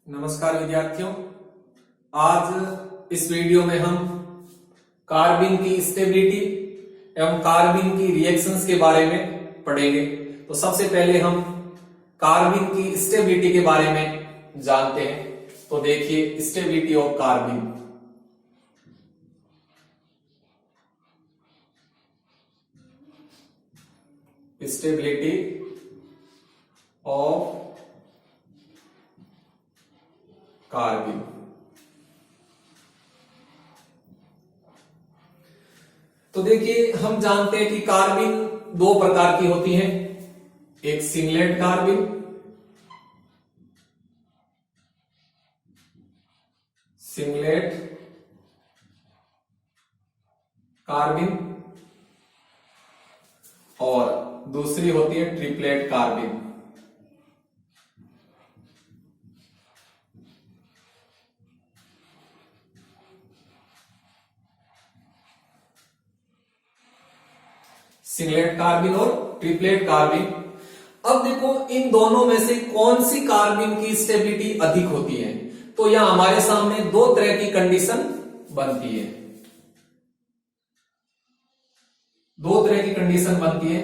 नमस्कार विद्यार्थियों। आज इस वीडियो में हम कार्बिन की स्टेबिलिटी एवं कार्बिन की रिएक्शंस के बारे में पढ़ेंगे। तो सबसे पहले हम कार्बिन की स्टेबिलिटी के बारे में जानते हैं। तो देखिए, stability of carbene. Stability of carbene. तो देखिए, हम जानते हैं कि कार्बिन दो प्रकार की होती हैं। एक सिंगलेट कार्बिन, और दूसरी होती है ट्रिपलेट कार्बिन। सिंगलेट कार्बिन और ट्रिपलेट कार्बिन। अब देखो, इन दोनों में से कौन सी कार्बिन की स्टेबिलिटी अधिक होती है। तो यहां हमारे सामने दो तरह की कंडीशन बनती है। दो तरह की कंडीशन बनती है।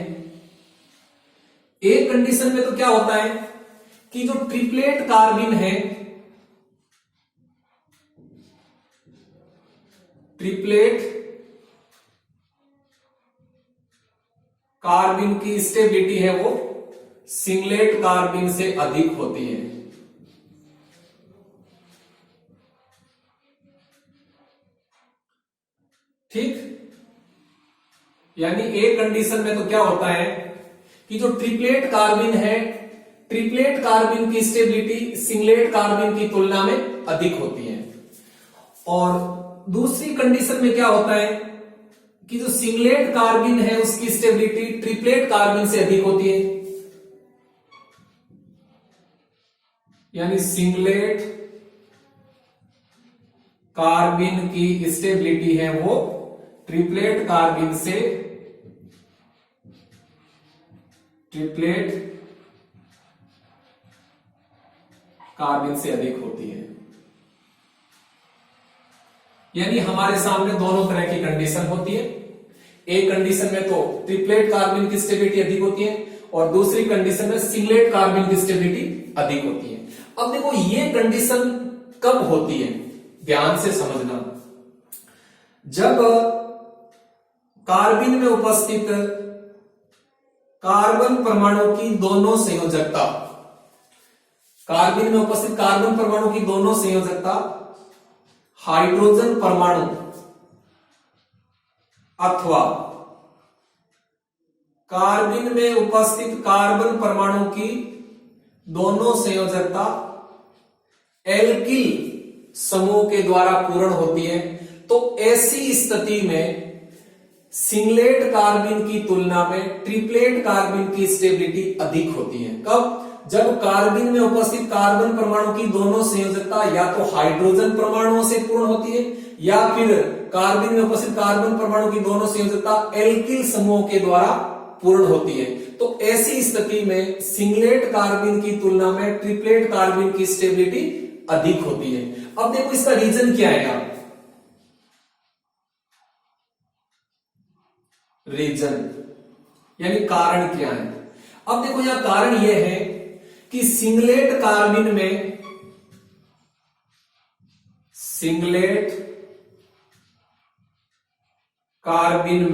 एक कंडीशन में तो क्या होता है कि जो ट्रिपलेट कार्बिन है, ट्रिपलेट कार्बिन की स्टेबिलिटी है वो सिंगलेट कार्बिन से अधिक होती है। ठीक, यानी एक कंडीशन में तो क्या होता है कि जो ट्रिपलेट कार्बिन है, ट्रिपलेट कार्बिन की स्टेबिलिटी सिंगलेट कार्बिन की तुलना में अधिक होती है। और दूसरी कंडीशन में क्या होता है कि जो सिंगलेट कार्बिन है उसकी स्टेबिलिटी ट्रिपलेट कार्बिन से अधिक होती है। यानी सिंगलेट कार्बिन की स्टेबिलिटी है वो ट्रिपलेट कार्बिन से अधिक होती है। यानी हमारे सामने दोनों तरह की कंडीशन होती है। एक कंडीशन में तो ट्रिपलेट कार्बिन की स्टेबिलिटी अधिक होती है और दूसरी कंडीशन में सिंगलेट कार्बिन की स्टेबिलिटी अधिक होती है। अब देखो, ये कंडीशन कब होती है, ध्यान से समझना। जब कार्बिन में उपस्थित कार्बन परमाणु की दोनों संयोजकता, कार्बिन में उपस्थित कार्बन परमाणु की दोनों संयोजकता हाइड्रोजन परमाणु अथवा कार्बिन में उपस्थित कार्बन परमाणु की दोनों संयोजकता एल्किल समूह के द्वारा पूर्ण होती है। तो ऐसी स्थिति में सिंगलेट कार्बिन की तुलना में ट्रिपलेट कार्बिन की स्टेबिलिटी अधिक होती है। कब? जब कार्बिन में उपस्थित कार्बन परमाणु की दोनों संयोजकता या तो हाइड्रोजन परमाणुओं से पूर्ण होती है या फिर कार्बिन में उपस्थित कार्बन परमाणु की दोनों संयोजकता एल्किल समूह के द्वारा पूर्ण होती है। तो ऐसी स्थिति में सिंगलेट कार्बिन की तुलना में ट्रिपलेट कार्बिन की स्टेबिलिटी अधिक होती है। अब देखो, इसका रीजन क्या है यहां, रीजन यानी कारण क्या है। अब देखो, यहां कारण यह है कि सिंगलेट कार्बिन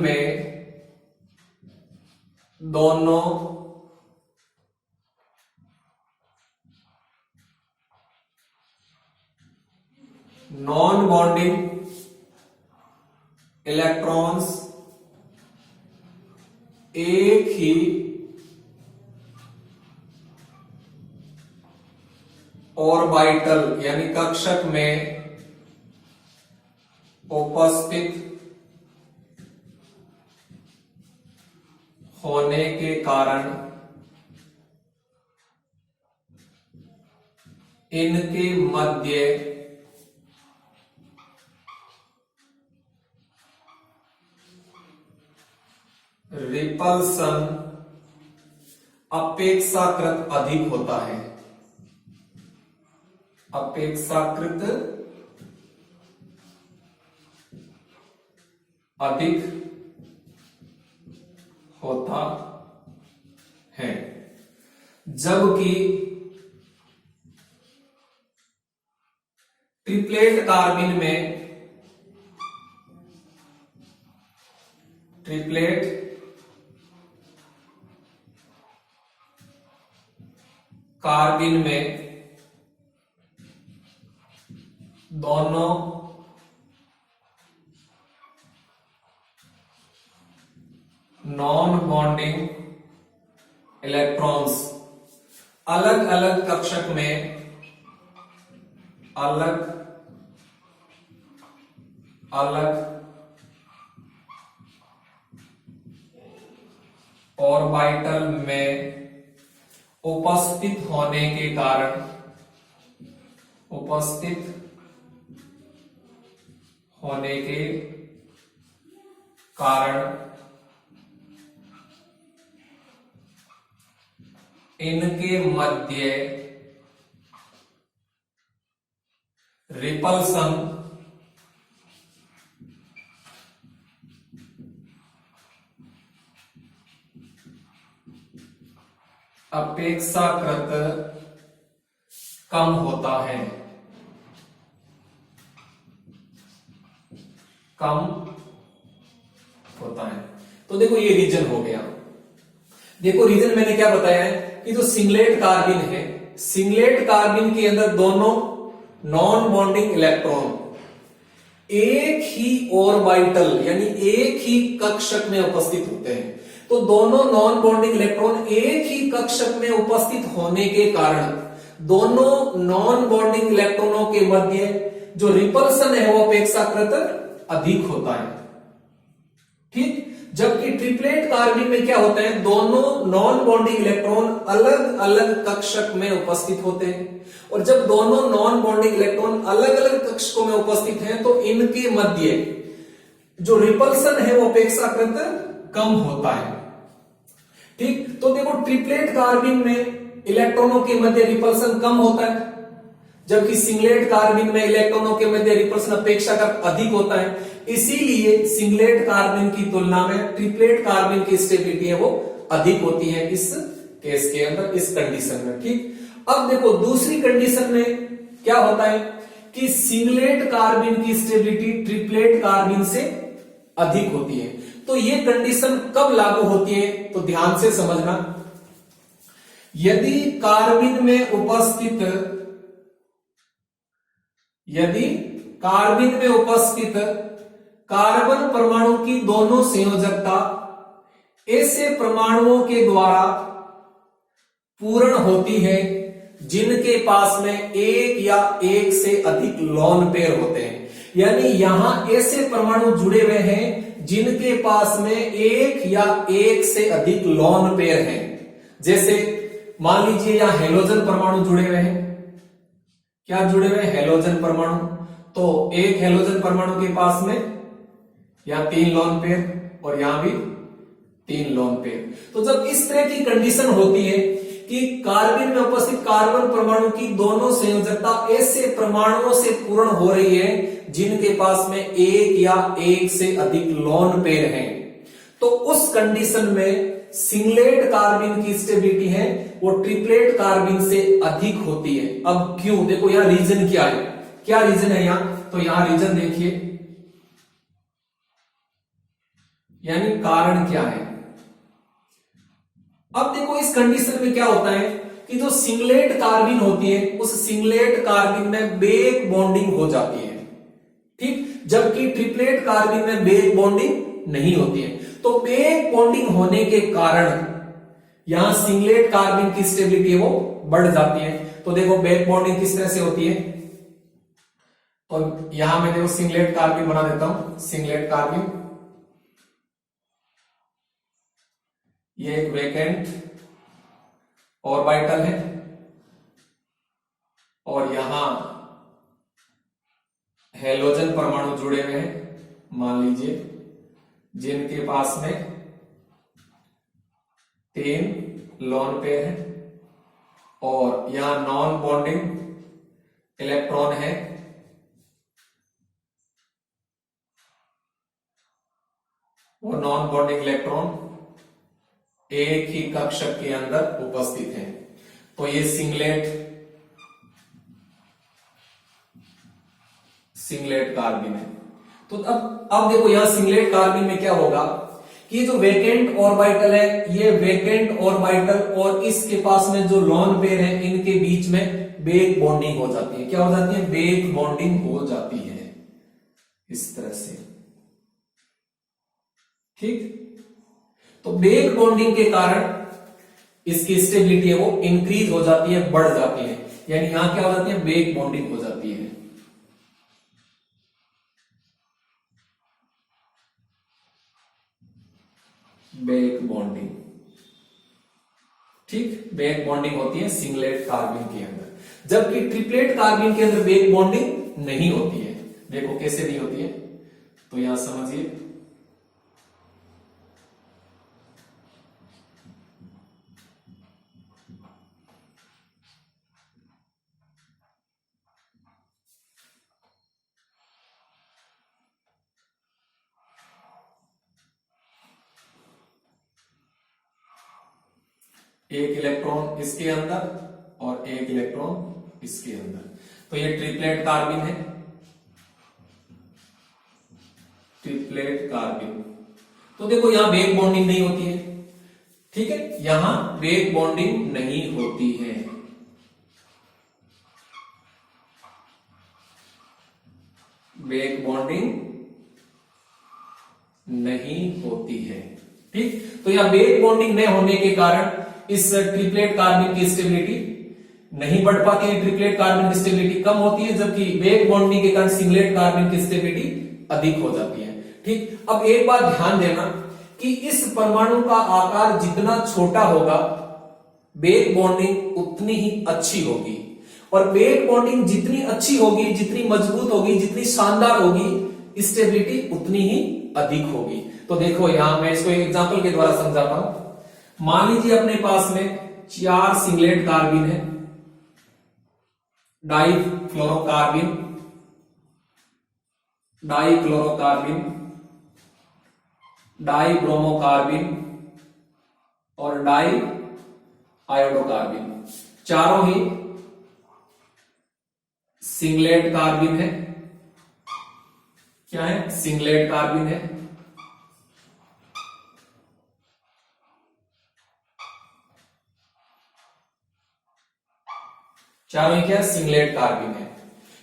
में दोनों नॉन बॉन्डिंग इलेक्ट्रॉन्स एक ही ऑर्बिटल यानी कक्षक में उपस्थित होने के कारण इनके मध्य रिपल्सन अपेक्षाकृत अधिक होता है। अपेक्षाकृत अधिक होता है, जबकि ट्रिप्लेट कार्बिन में दोनों नॉन बॉन्डिंग इलेक्ट्रॉन्स अलग अलग कक्षक में अलग ऑर्बिटल में उपस्थित होने के कारण इनके मध्य रिपल्सन अपेक्षाकृत कम होता है। तो देखो ये रीजन हो गया। देखो रीजन मैंने क्या बताया है कि जो सिंगलेट कार्बिन है, सिंगलेट कार्बिन के अंदर दोनों नॉन बॉन्डिंग इलेक्ट्रॉन एक ही ऑर्बिटल यानी एक ही कक्षक में उपस्थित होते हैं। तो दोनों नॉन बॉन्डिंग इलेक्ट्रॉन एक ही कक्षक में उपस्थित होने के कारण दोनों नॉन बॉन्डिंग इलेक्ट्रॉनों के मध्य जो रिपल्सन है वो अपेक्षाकृत अधिक होता है। ठीक, जबकि ट्रिप्लेट कार्बिन में क्या होता है, दोनों नॉन बॉन्डिंग इलेक्ट्रॉन अलग अलग कक्षक में उपस्थित होते हैं। और जब दोनों नॉन बॉन्डिंग इलेक्ट्रॉन अलग अलग कक्षकों में उपस्थित हैं तो इनके मध्य जो रिपल्सन है वो अपेक्षाकृत कम होता है। ठीक, तो देखो ट्रिप्लेट कार्बिन में इलेक्ट्रॉनों के मध्य रिपल्सन कम होता है, जबकि सिंगलेट कार्बिन में इलेक्ट्रॉनों के मध्य रिपल्सन अपेक्षाकृत अधिक होता है। इसीलिए सिंगलेट कार्बिन की तुलना में ट्रिप्लेट कार्बिन की स्टेबिलिटी है वो अधिक होती है इस केस के अंदर, इस कंडीशन में। ठीक, अब देखो दूसरी कंडीशन में क्या होता है कि सिंगलेट कार्बिन की स्टेबिलिटी ट्रिप्लेट कार्बिन से अधिक होती है। तो ये कंडीशन कब लागू होती है, तो ध्यान से समझना। यदि कार्बिन में उपस्थित कार्बन परमाणु की दोनों संयोजकता ऐसे परमाणुओं के द्वारा पूर्ण होती है जिनके पास में एक या एक से अधिक लोन पेयर होते हैं। यानी यहां ऐसे परमाणु जुड़े हुए हैं जिनके पास में एक या एक से अधिक लोन पेयर हैं। जैसे मान लीजिए यहां हेलोजन परमाणु जुड़े हुए हैं। क्या जुड़े हुए हैं? हेलोजन परमाणु। तो एक हेलोजन परमाणु के पास में यहां 3 लोन पेयर और यहां भी 3 लोन पेयर। तो जब इस तरह की कंडीशन होती है कि कार्बन में उपस्थित कार्बन परमाणु की दोनों संयोजकता ऐसे परमाणुओं से पूर्ण हो रही है जिनके पास में एक या एक से अधिक लोन पेयर हैं, तो उस कंडीशन में सिंगलेट कार्बिन की स्टेबिलिटी है वो ट्रिप्लेट कार्बिन से अधिक होती है। अब क्यों? देखो यहां रीजन क्या है, क्या रीजन है यहां, तो यहां रीजन देखिए, यानी कारण क्या है। अब देखो इस कंडीशन में क्या होता है कि जो सिंगलेट कार्बिन होती है उस सिंगलेट कार्बिन में बेक बॉन्डिंग हो जाती है। ठीक, जबकि ट्रिप्लेट कार्बिन में बेक बॉन्डिंग नहीं होती है। तो बेक बॉन्डिंग होने के कारण यहां सिंगलेट कार्बिन की स्टेबिलिटी है वो बढ़ जाती है। तो देखो बेक बॉन्डिंग किस तरह से होती है, तो यहां मैं देखो सिंगलेट कार्बिन बना देता हूं। सिंगलेट कार्बिन, ये एक वैकेंट ऑर्बिटल है और यहां हेलोजन परमाणु जुड़े हुए हैं, मान लीजिए, जिनके पास में 3 लोन पेयर है और यहां नॉन बॉन्डिंग इलेक्ट्रॉन है और नॉन बॉन्डिंग इलेक्ट्रॉन एक ही कक्षक के अंदर उपस्थित है। तो ये सिंगलेट कार्बिन है। तो अब देखो यहां सिंगलेट कार्बिन में क्या होगा कि जो वेकेंट ऑर्बिटल है, ये वेकेंट ऑर्बिटल और इसके पास में जो लोन पेयर है, इनके बीच में बेक बॉन्डिंग हो जाती है। क्या हो जाती है? बेक बॉन्डिंग हो जाती है इस तरह से। ठीक, तो बेक बॉन्डिंग के कारण इसकी स्टेबिलिटी है वो इंक्रीज हो जाती है, बढ़ जाती है। यानी यहां क्या हो जाती है? बेक बॉन्डिंग हो जाती है। बेक बॉन्डिंग, ठीक, बेक बॉन्डिंग होती है सिंगलेट कार्बिन के अंदर, जबकि ट्रिपलेट कार्बिन के अंदर बेक बॉन्डिंग नहीं होती है। देखो कैसे नहीं होती है, तो यहां समझिए। एक इलेक्ट्रॉन इसके अंदर और एक इलेक्ट्रॉन इसके अंदर, तो ये ट्रिपलेट कार्बिन है। ट्रिपलेट कार्बिन, तो देखो यहां बेक बॉन्डिंग नहीं होती है। ठीक है, यहां बेक बॉन्डिंग नहीं होती है। बेक बॉन्डिंग नहीं होती है। ठीक, तो यहां बेक बॉन्डिंग न होने के कारण इस ट्रिपलेट कार्बिन की स्टेबिलिटी नहीं बढ़ पाती है। ट्रिपलेट कार्बिन की स्टेबिलिटी कम होती है, जबकि बेक बॉन्डिंग के कारण सिंगलेट कार्बिन की स्टेबिलिटी अधिक हो जाती है। ठीक, अब एक बात ध्यान देना कि इस परमाणु का आकार जितना छोटा होगा, बेक बॉन्डिंग उतनी ही अच्छी होगी, और बेक बॉन्डिंग जितनी अच्छी होगी, जितनी मजबूत होगी, जितनी शानदार होगी, स्टेबिलिटी उतनी ही अधिक होगी। तो देखो यहां मैं इसको एक एग्जांपल के द्वारा समझाता हूं। मान लीजिए अपने पास में 4 सिंगलेट कार्बिन है, डाइफ्लोरोकार्बिन, डाइक्लोरोकार्बिन, डाइब्रोमोकार्बिन और डाई आयोडोकार्बिन। चारों ही सिंगलेट कार्बिन है। क्या है? सिंगलेट कार्बिन है। चारों क्या? सिंगलेट कार्बिन है।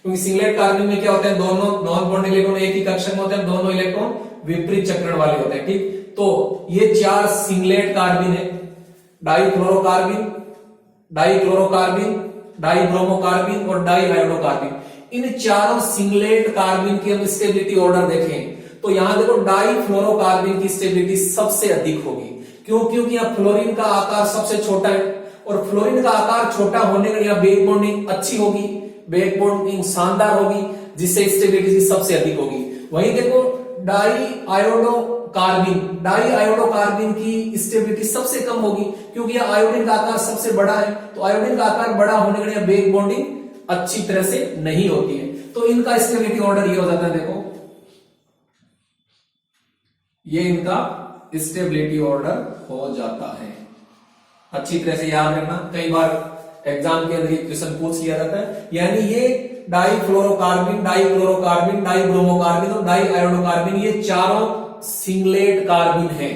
क्योंकि सिंगलेट कार्बिन में क्या होता है? दोनों नॉन बॉन्डेड इलेक्ट्रॉन एक ही कक्षक में होते हैं, दोनों इलेक्ट्रॉन विपरीत चक्रण वाले होते हैं। ठीक, तो ये 4 सिंगलेट कार्बिन है, डाइफ्लोरोकार्बिन, डाइक्लोरोकार्बिन, डाइब्रोमोकार्बिन और डाइआयोडोकार्बिन। इन चारों सिंगलेट कार्बिन की हम स्टेबिलिटी ऑर्डर देखें तो यहां देखो डाइफ्लोरोकार्बिन की स्टेबिलिटी सबसे अधिक होगी। क्यों? क्योंकि यहां फ्लोरीन का आकार सबसे छोटा है, और फ्लोरीन का आकार छोटा होने के लिए बेक बॉन्डिंग अच्छी होगी, बेक बॉन्डिंग शानदार होगी, जिससे स्टेबिलिटी सबसे अधिक होगी। वहीं देखो डाइआयोडोकार्बिन की स्टेबिलिटी सबसे कम होगी, क्योंकि यह आयोडीन का आकार सबसे बड़ा है, तो आयोडीन का आकार बड़ा होने के लिए बेक बॉन्डिंग अच्छी तरह से नहीं होती है। तो इनका स्टेबिलिटी ऑर्डर ये हो जाता है। देखो ये इनका स्टेबिलिटी ऑर्डर हो जाता है। अच्छी तरह से याद रखना, कई बार एग्जाम के अंदर ये क्वेश्चन पूछ लिया जाता है। यानी ये डाइफ्लोरोकार्बिन, डाइक्लोरोकार्बिन, डाइब्रोमोकार्बिन और डाइआयोडोकार्बिन, ये चारों सिंगलेट कार्बिन है,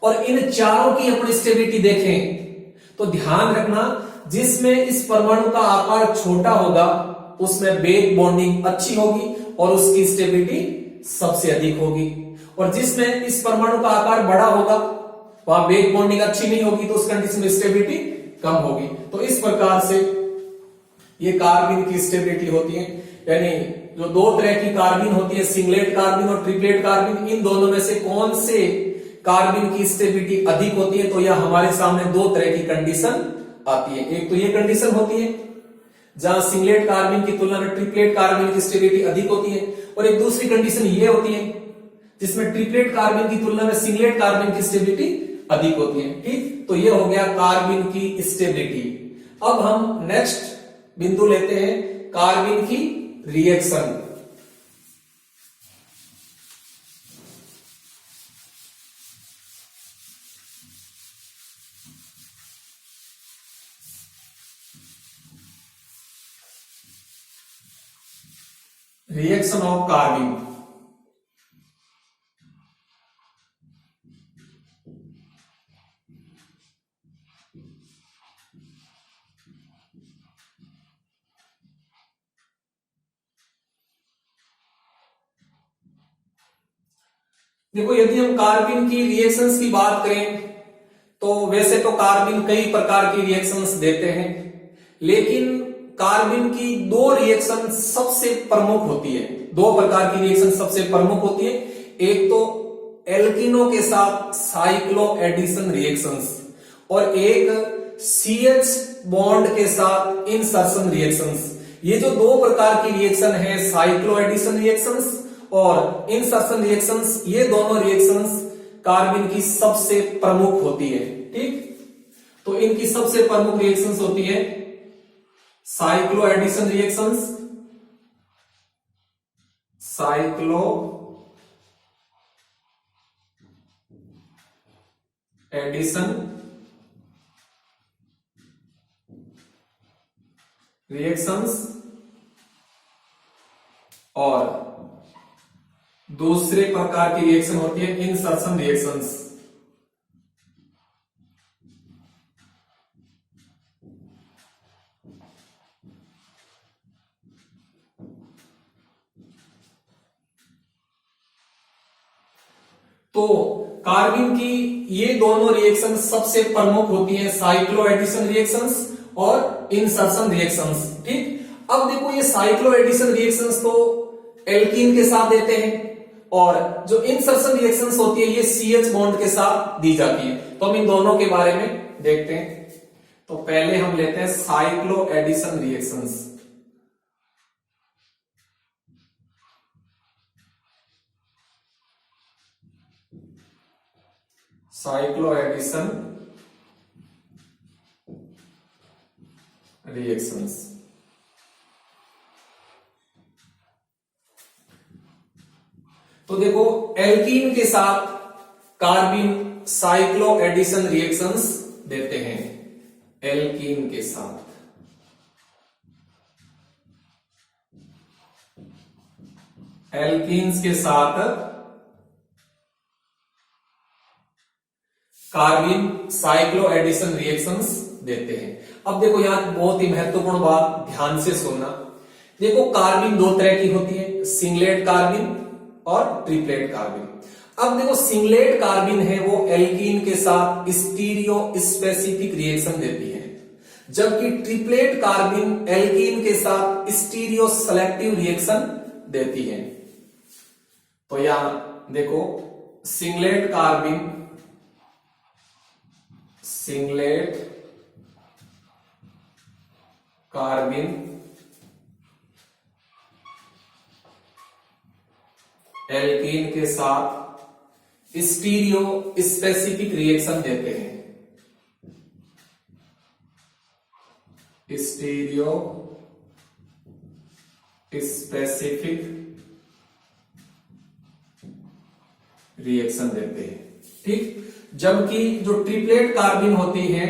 और इन चारों की अपनी स्टेबिलिटी देखें तो ध्यान रखना, जिसमें इस परमाणु का आकार छोटा होगा उसमें बेक बॉन्डिंग अच्छी होगी और उसकी स्टेबिलिटी सबसे अधिक होगी, और जिसमें इस परमाणु का आकार बड़ा होगा वहां बेक बॉन्डिंग अच्छी नहीं होगी, तो उस कंडीशन में स्टेबिलिटी कम होगी। तो इस प्रकार से ये कार्बिन की स्टेबिलिटी होती है। यानी जो 2 तरह की कार्बिन होती है, सिंगलेट कार्बिन और ट्रिपलेट कार्बिन, इन दोनों में से कौन से कार्बिन की स्टेबिलिटी अधिक होती है, तो यह हमारे सामने 2 तरह की कंडीशन आती है। एक तो ये कंडीशन होती है जहां सिंगलेट कार्बिन की तुलना में ट्रिपलेट कार्बिन की स्टेबिलिटी अधिक होती है, और एक दूसरी कंडीशन ये होती है जिसमें ट्रिपलेट कार्बिन की तुलना में सिंगलेट कार्बिन की स्टेबिलिटी अधिक होती है। ठीक, तो ये हो गया कार्बिन की स्टेबिलिटी। अब हम नेक्स्ट बिंदु लेते हैं कार्बिन की रिएक्शन। Reaction of कार्बिन। देखो यदि हम कार्बिन की रिएक्शंस की बात करें तो वैसे तो कार्बिन कई प्रकार की रिएक्शंस देते हैं, लेकिन कार्बिन की दो रिएक्शन सबसे प्रमुख होती है। दो प्रकार की रिएक्शन सबसे प्रमुख होती है। एक तो एल्किनो के साथ साइक्लो एडिशन रिएक्शंस और एक CH बॉन्ड के साथ इंसर्शन रिएक्शंस। ये जो दो प्रकार की रिएक्शन है, साइक्लो एडिशन रिएक्शंस और इंसर्शन रिएक्शंस, ये दोनों रिएक्शंस कार्बिन की सबसे प्रमुख होती है। ठीक, तो इनकी सबसे प्रमुख रिएक्शंस होती है cyclo addition reactions, cyclo addition reactions और दूसरे प्रकार की रिएक्शन होती है इंसर्शन रिएक्शंस। तो कार्बिन की ये दोनों रिएक्शन सबसे प्रमुख होती है, साइक्लो एडिशन रिएक्शंस और इंसर्शन रिएक्शंस। ठीक, अब देखो ये साइक्लो एडिशन रिएक्शंस तो एल्कीन के साथ देते हैं और जो इंसर्शन रिएक्शंस होती है ये CH बॉन्ड के साथ दी जाती है। तो हम इन दोनों के बारे में देखते हैं। तो पहले हम लेते हैं cyclo addition reactions. Cyclo addition reactions. तो देखो एल्कीन के साथ कार्बिन साइक्लो एडिशन रिएक्शंस देते हैं। एल्कीन के साथ एल्कीन्स के साथ कार्बिन साइक्लो एडिशन रिएक्शंस देते हैं। अब देखो यहां बहुत ही महत्वपूर्ण बात, ध्यान से सुनना। देखो कार्बिन दो तरह की होती है, सिंगलेट कार्बिन और ट्रिपलेट कार्बिन। अब देखो सिंगलेट कार्बिन है वो एल्कीन के साथ स्टीरियो स्पेसिफिक रिएक्शन देती है, जबकि ट्रिपलेट कार्बिन एल्कीन के साथ स्टीरियो सेलेक्टिव रिएक्शन देती है। तो यहां देखो सिंगलेट कार्बिन, सिंगलेट कार्बिन एल्कीन के साथ स्टीरियो स्पेसिफिक रिएक्शन देते हैं। स्टीरियो स्पेसिफिक रिएक्शन देते हैं। ठीक, जबकि जो ट्रिपलेट कार्बिन होती है,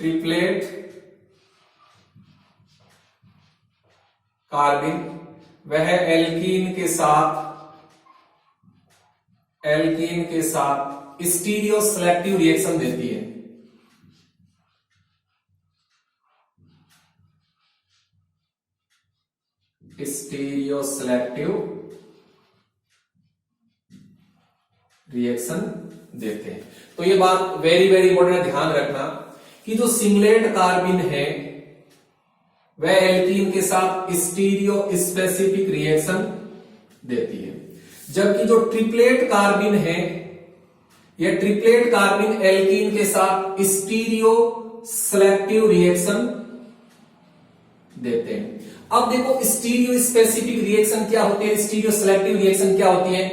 ट्रिपलेट कार्बिन वह एल्कीन के साथ स्टीरियो सेलेक्टिव रिएक्शन देती है। स्टीरियो सेलेक्टिव रिएक्शन देते हैं। तो ये बात वेरी वेरी इंपॉर्टेंट, ध्यान रखना कि जो सिंगलेट कार्बिन है वह एल्कीन के साथ स्टीरियो स्पेसिफिक रिएक्शन देती है, जबकि जो ट्रिपलेट कार्बिन है यह ट्रिपलेट कार्बिन एल्कीन के साथ स्टीरियो सेलेक्टिव रिएक्शन देते हैं। अब देखो स्टीरियो स्पेसिफिक रिएक्शन क्या होती है, स्टीरियो सेलेक्टिव रिएक्शन क्या होती है,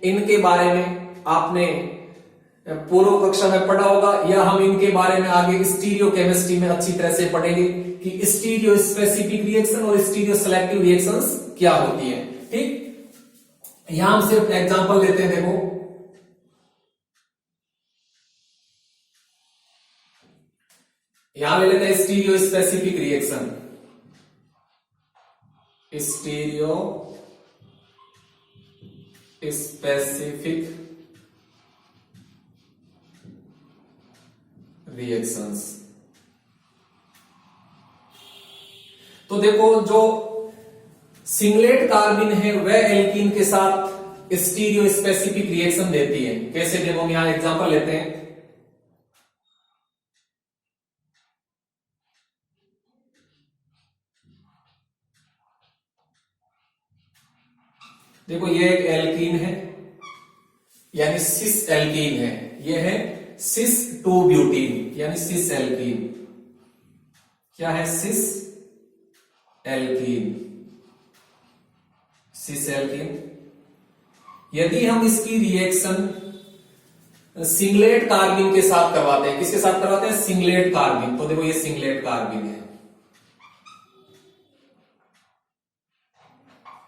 इनके बारे में आपने पूर्व कक्षा में पढ़ा होगा, या हम इनके बारे में आगे स्टीरियो केमिस्ट्री में अच्छी तरह से पढ़ेंगे कि स्टीरियो स्पेसिफिक रिएक्शन और स्टीरियो सेलेक्टिव रिएक्शंस क्या होती है। ठीक, यहां हम सिर्फ एग्जांपल लेते हैं। देखो यहां ले लेते हैं stereo specific reaction, stereo specific reactions. तो देखो जो सिंगलेट कार्बिन है वह एल्कीन के साथ स्टीरियो स्पेसिफिक रिएक्शन देती है। कैसे, देखो हम यहां एग्जांपल लेते हैं। देखो ये एक एल्कीन है, यानी सिस एल्कीन है, ये है सिस 2 ब्यूटीन यानी सिस एल्कीन। क्या है? Cis alkene, cis alkene. यदि हम इसकी रिएक्शन सिंगलेट कार्बिन के साथ करवाते हैं, किसके साथ करवाते हैं? सिंगलेट कार्बिन। तो देखो ये सिंगलेट कार्बिन है,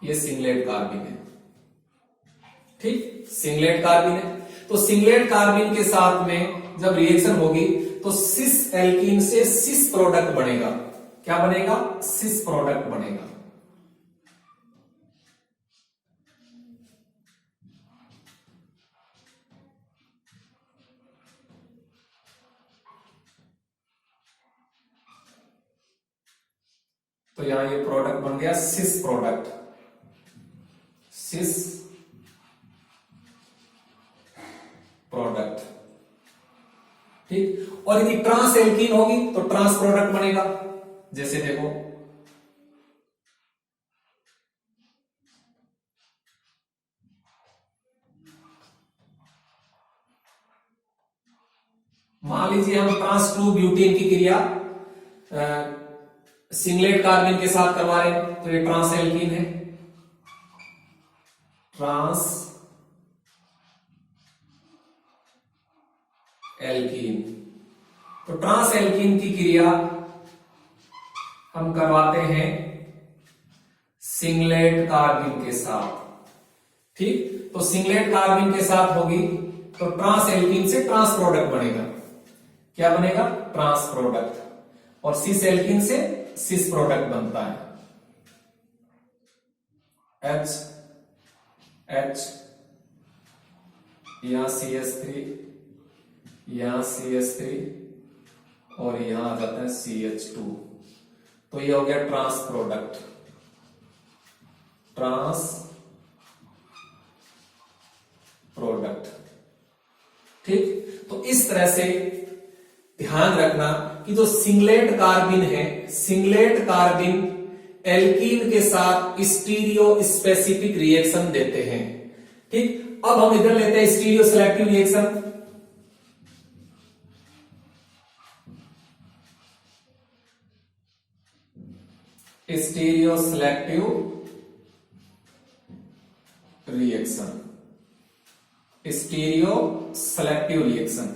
ये सिंगलेट कार्बिन है। ठीक, सिंगलेट कार्बिन है। तो सिंगलेट कार्बिन के साथ में जब रिएक्शन होगी तो सिस एल्कीन से सिस प्रोडक्ट बनेगा। क्या बनेगा? सिस प्रोडक्ट बनेगा। तो यहां ये प्रोडक्ट बन गया सिस प्रोडक्ट, सिस प्रोडक्ट। ठीक, और यदि ट्रांस एल्कीन होगी तो ट्रांस प्रोडक्ट बनेगा। जैसे देखो मान लीजिए हम ट्रांस 2 ब्यूटेन की क्रिया सिंगलेट कार्बिन के साथ करवा रहे हैं, तो ये ट्रांस एल्कीन है, ट्रांस एल्कीन। तो ट्रांस एल्कीन की क्रिया हम करवाते हैं सिंगलेट कार्बिन के साथ। ठीक, तो सिंगलेट कार्बिन के साथ होगी तो ट्रांस एल्कीन से ट्रांस प्रोडक्ट बनेगा। क्या बनेगा? Trans product. और सिस एल्कीन से सिस प्रोडक्ट बनता है, H H, यहां CH3, यहां CH3 और यहां आ जाता है CH2। तो ये हो गया ट्रांस प्रोडक्ट, ट्रांस प्रोडक्ट। ठीक, तो इस तरह से ध्यान रखना कि जो सिंगलेट कार्बिन है, सिंगलेट कार्बिन एल्कीन के साथ स्टीरियो स्पेसिफिक रिएक्शन देते हैं। ठीक, अब हम इधर लेते हैं stereo selective reaction. Stereo selective reaction, stereo selective reaction.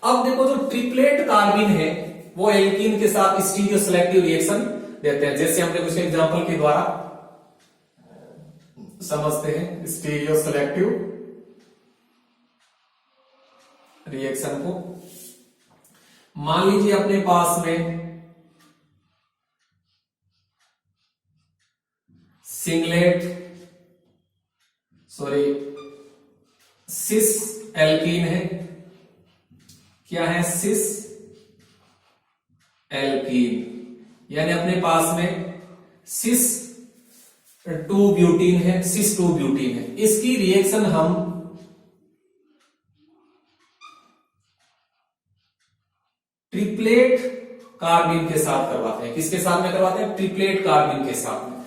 अब देखो जो ट्रिपलेट कार्बिन है वो एल्कीन के साथ स्टीरियो सेलेक्टिव रिएक्शन देते हैं। जैसे हम कुछ एग्जांपल के द्वारा समझते हैं स्टीरियो सेलेक्टिव रिएक्शन को। मान लीजिए अपने पास में सिस एल्कीन है। क्या है? सिस एल्कीन, यानी अपने पास में सिस 2 ब्यूटीन है, सिस 2 ब्यूटीन है। इसकी रिएक्शन हम ट्रिपलेट कार्बिन के साथ करवाते हैं। किसके साथ में करवाते हैं? ट्रिपलेट कार्बिन के साथ में।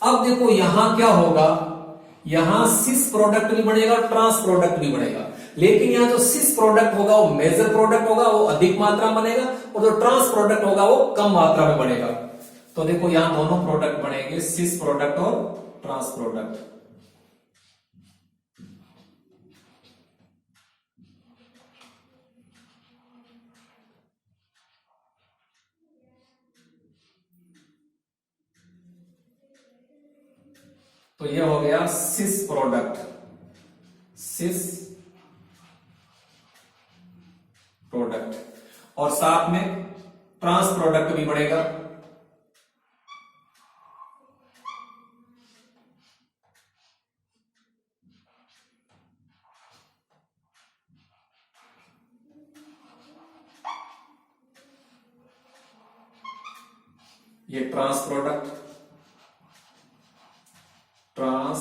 अब देखो यहां क्या होगा, यहां सिस प्रोडक्ट भी बनेगा, ट्रांस प्रोडक्ट भी बनेगा, लेकिन यहां जो सिस प्रोडक्ट होगा वो मेजर प्रोडक्ट होगा, वो अधिक मात्रा में बनेगा, और जो ट्रांस प्रोडक्ट होगा वो कम मात्रा में बनेगा। तो देखो यहां दोनों प्रोडक्ट बनेंगे, सिस प्रोडक्ट और ट्रांस प्रोडक्ट। तो ये हो गया सिस प्रोडक्ट, सिस प्रोडक्ट, और साथ में ट्रांस प्रोडक्ट भी बढ़ेगा। ये ट्रांस प्रोडक्ट, ट्रांस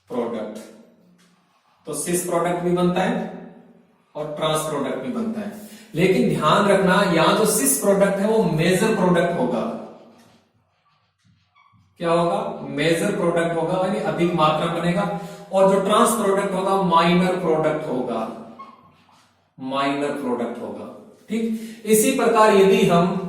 प्रोडक्ट, तो सिस प्रोडक्ट भी बनता है और ट्रांस प्रोडक्ट भी बनता है। लेकिन ध्यान रखना, यहां जो सिस प्रोडक्ट है वो मेजर प्रोडक्ट होगा। क्या होगा? मेजर प्रोडक्ट होगा, यानी अधिक मात्रा बनेगा। और जो ट्रांस प्रोडक्ट होगा माइनर प्रोडक्ट होगा, माइनर प्रोडक्ट होगा। ठीक, इसी प्रकार यदि हम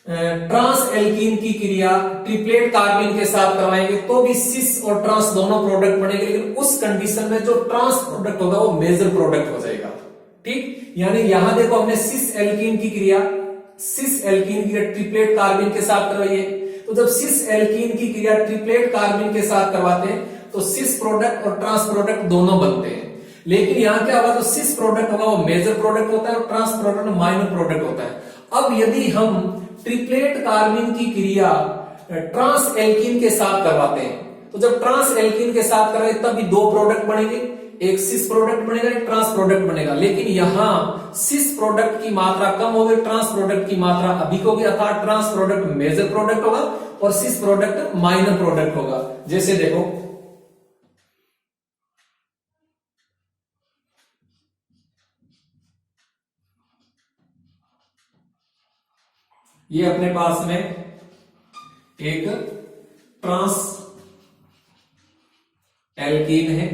ट्रांस एल्कीन की क्रिया ट्रिपलेट कार्बिन के साथ करवाएंगे तो भी सिस और ट्रांस दोनों प्रोडक्ट बनेंगे, लेकिन उस कंडीशन में जो ट्रांस प्रोडक्ट होगा वो मेजर प्रोडक्ट हो जाएगा। ठीक, यानी यहां देखो हमने सिस एल्कीन की क्रिया ट्रिपलेट कार्बिन के साथ करवाई है। तो जब सिस एल्कीन की क्रिया ट्रिपलेट कार्बिन के साथ करवाते हैं तो सिस प्रोडक्ट और ट्रांस प्रोडक्ट दोनों बनते हैं। लेकिन यहां क्या होगा, जो सिस प्रोडक्ट होगा वो मेजर प्रोडक्ट होता है और ट्रांस प्रोडक्ट माइनर प्रोडक्ट होता है। अब यदि हम ट्रिपलेट कार्बिन की क्रिया ट्रांस एल्कीन के साथ करवाते हैं तो जब ट्रांस एल्कीन के साथ करेंगे तब भी दो प्रोडक्ट बनेंगे, एक सिस प्रोडक्ट बनेगा, एक ट्रांस प्रोडक्ट बनेगा। लेकिन यहां सिस प्रोडक्ट की मात्रा कम होगी, ट्रांस प्रोडक्ट की मात्रा अधिक होगी, अर्थात ट्रांस प्रोडक्ट मेजर प्रोडक्ट होगा और सिस प्रोडक्ट माइनर प्रोडक्ट होगा। जैसे देखो ये अपने पास में एक ट्रांस एल्कीन है,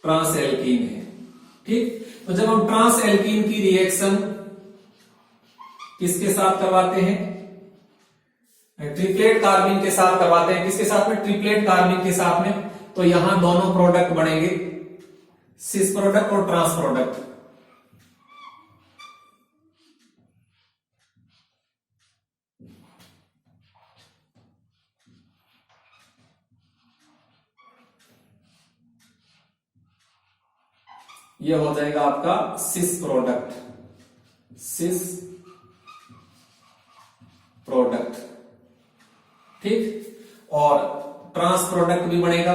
ट्रांस एल्कीन है। ठीक, तो जब हम ट्रांस एल्कीन की रिएक्शन किसके साथ करवाते हैं? ट्रिपलेट कार्बिन के साथ करवाते हैं। किसके साथ में? ट्रिपलेट कार्बिन के साथ में। तो यहां दोनों प्रोडक्ट बनेंगे, सिस प्रोडक्ट और ट्रांस प्रोडक्ट। ये हो जाएगा आपका सिस प्रोडक्ट, सिस प्रोडक्ट। ठीक, और ट्रांस प्रोडक्ट भी बनेगा।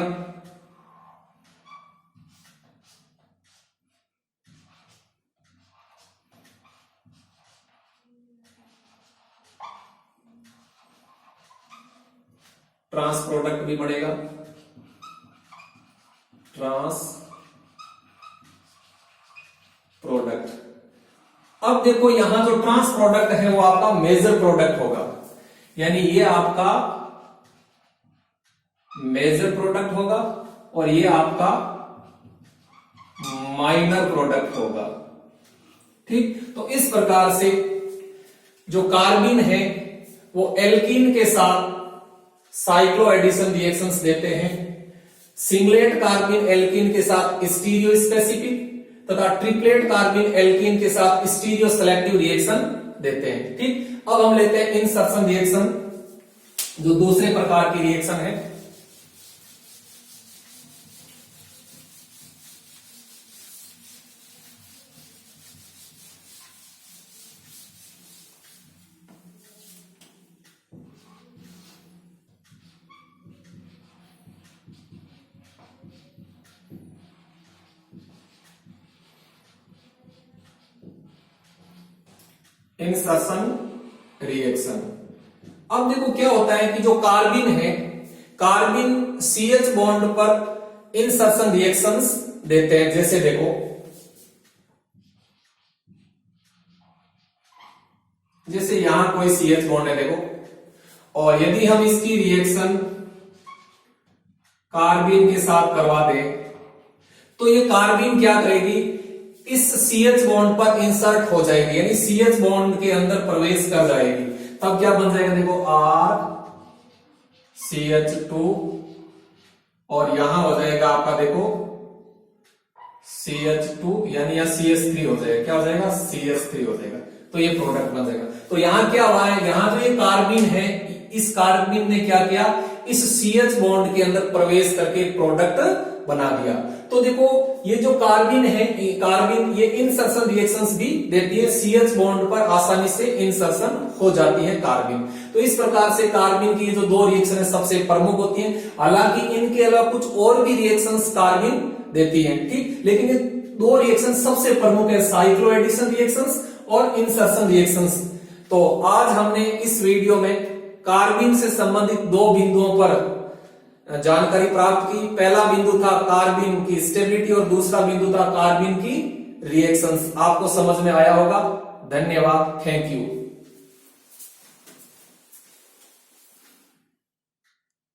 ट्रांस प्रोडक्ट भी बनेगा, ट्रांस प्रोडक्ट। अब देखो यहां जो ट्रांस प्रोडक्ट है वो आपका मेजर प्रोडक्ट होगा, यानी ये आपका मेजर प्रोडक्ट होगा और ये आपका माइनर प्रोडक्ट होगा। ठीक, तो इस प्रकार से जो कार्बिन है वो एल्कीन के साथ साइक्लो एडिशन रिएक्शंस देते हैं। सिंगलेट कार्बिन एल्कीन के साथ स्टीरियो स्पेसिफिक तथा ट्रिपलेट कार्बिन एल्कीन के साथ स्टीरियो सेलेक्टिव रिएक्शन देते हैं। ठीक, अब हम लेते हैं इंसर्शन रिएक्शन, जो दूसरे प्रकार की रिएक्शन है। Insertion reaction. अब देखो क्या होता है कि जो कार्बिन है, कार्बिन CH बॉन्ड पर इंसर्शन रिएक्शंस देते हैं। जैसे देखो जैसे यहां कोई CH बॉन्ड है देखो, और यदि हम इसकी रिएक्शन कार्बिन के साथ करवा दें तो ये कार्बिन क्या करेगी, इस CH बॉन्ड पर इंसर्ट हो जाएगी, यानी CH बॉन्ड के अंदर प्रवेश कर जाएगी। तब क्या बन जाएगा देखो RCH2 और यहां हो जाएगा आपका देखो CH2, यानी यहां CH3 हो जाएगा। क्या हो जाएगा? CH3 हो जाएगा। तो ये प्रोडक्ट बन जाएगा। तो यहां क्या हुआ है, यहां जो ये कार्बिन है इस कार्बिन ने क्या किया, इस CH बॉन्ड के अंदर प्रवेश करके प्रोडक्ट बना दिया। तो देखो ये जो कार्बिन है, कार्बिन ये इंसर्शन रिएक्शंस भी देती है, CH बॉन्ड पर आसानी से इंसर्शन हो जाती है कार्बिन। तो इस प्रकार से कार्बिन की जो दो रिएक्शन है सबसे प्रमुख होती हैं। हालांकि इनके अलावा कुछ और भी रिएक्शंस कार्बिन देती हैं, ठीक, लेकिन ये दो रिएक्शन सबसे प्रमुख है, साइक्लो एडिशन रिएक्शंस और इंसर्शन रिएक्शंस। तो आज हमने इस वीडियो में कार्बिन से संबंधित दो बिंदुओं पर जानकारी प्राप्त की। पहला बिंदु था कार्बिन की स्टेबिलिटी और दूसरा बिंदु था कार्बिन की रिएक्शंस। आपको समझ में आया होगा। धन्यवाद, थैंक यू।